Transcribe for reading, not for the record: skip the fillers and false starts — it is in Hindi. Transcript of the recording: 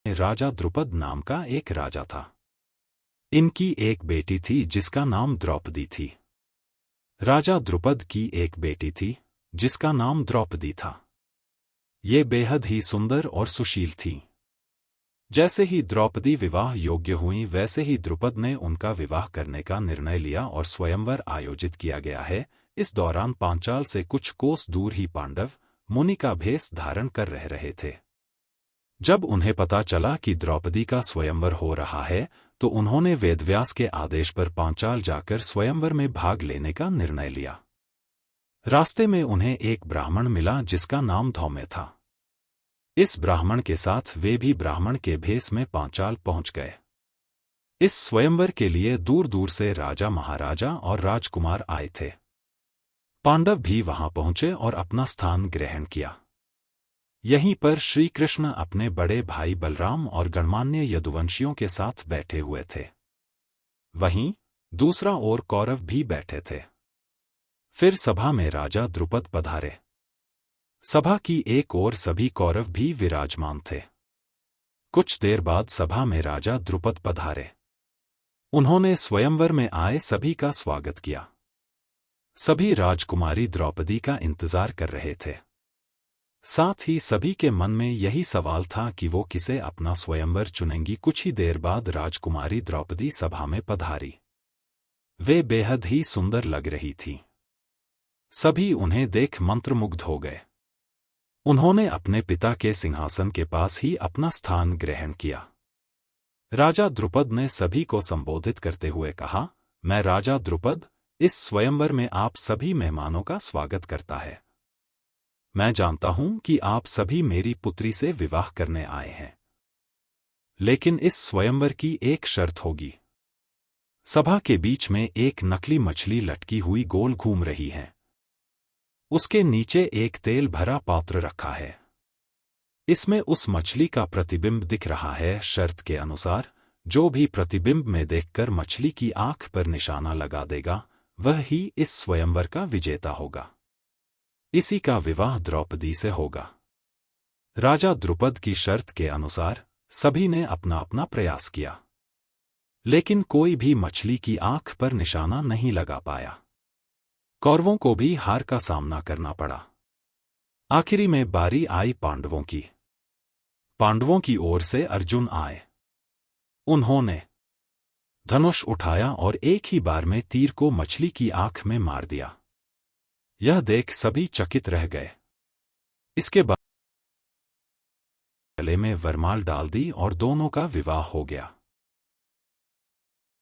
राजा द्रुपद नाम का एक राजा था। इनकी एक बेटी थी जिसका नाम द्रौपदी थी। राजा द्रुपद की एक बेटी थी जिसका नाम द्रौपदी था। ये बेहद ही सुंदर और सुशील थी। जैसे ही द्रौपदी विवाह योग्य हुई वैसे ही द्रुपद ने उनका विवाह करने का निर्णय लिया और स्वयंवर आयोजित किया गया है। इस दौरान पांचाल से कुछ कोस दूर ही पांडव मुनि का भेष धारण कर रहे थे। जब उन्हें पता चला कि द्रौपदी का स्वयंवर हो रहा है तो उन्होंने वेदव्यास के आदेश पर पांचाल जाकर स्वयंवर में भाग लेने का निर्णय लिया। रास्ते में उन्हें एक ब्राह्मण मिला जिसका नाम धौम्य था। इस ब्राह्मण के साथ वे भी ब्राह्मण के भेष में पांचाल पहुंच गए। इस स्वयंवर के लिए दूर दूर से राजा महाराजा और राजकुमार आए थे। पांडव भी वहां पहुंचे और अपना स्थान ग्रहण किया। यहीं पर श्री कृष्ण अपने बड़े भाई बलराम और गणमान्य यदुवंशियों के साथ बैठे हुए थे। वहीं दूसरा ओर कौरव भी बैठे थे। फिर सभा में राजा द्रुपद पधारे। सभा की एक ओर सभी कौरव भी विराजमान थे। कुछ देर बाद सभा में राजा द्रुपद पधारे। उन्होंने स्वयंवर में आए सभी का स्वागत किया। सभी राजकुमारी द्रौपदी का इंतजार कर रहे थे। साथ ही सभी के मन में यही सवाल था कि वो किसे अपना स्वयंवर चुनेंगी। कुछ ही देर बाद राजकुमारी द्रौपदी सभा में पधारी। वे बेहद ही सुंदर लग रही थी। सभी उन्हें देख मंत्रमुग्ध हो गए। उन्होंने अपने पिता के सिंहासन के पास ही अपना स्थान ग्रहण किया। राजा द्रुपद ने सभी को संबोधित करते हुए कहा, मैं राजा द्रुपद इस स्वयंवर में आप सभी मेहमानों का स्वागत करता है। मैं जानता हूं कि आप सभी मेरी पुत्री से विवाह करने आए हैं, लेकिन इस स्वयंवर की एक शर्त होगी। सभा के बीच में एक नकली मछली लटकी हुई गोल घूम रही है। उसके नीचे एक तेल भरा पात्र रखा है। इसमें उस मछली का प्रतिबिंब दिख रहा है। शर्त के अनुसार जो भी प्रतिबिंब में देखकर मछली की आंख पर निशाना लगा देगा वह ही इस स्वयंवर का विजेता होगा। इसी का विवाह द्रौपदी से होगा। राजा द्रुपद की शर्त के अनुसार सभी ने अपना अपना प्रयास किया, लेकिन कोई भी मछली की आंख पर निशाना नहीं लगा पाया। कौरवों को भी हार का सामना करना पड़ा। आखिरी में बारी आई पांडवों की। पांडवों की ओर से अर्जुन आए। उन्होंने धनुष उठाया और एक ही बार में तीर को मछली की आंख में मार दिया। यह देख सभी चकित रह गए। इसके बाद गले में वरमाल डाल दी और दोनों का विवाह हो गया।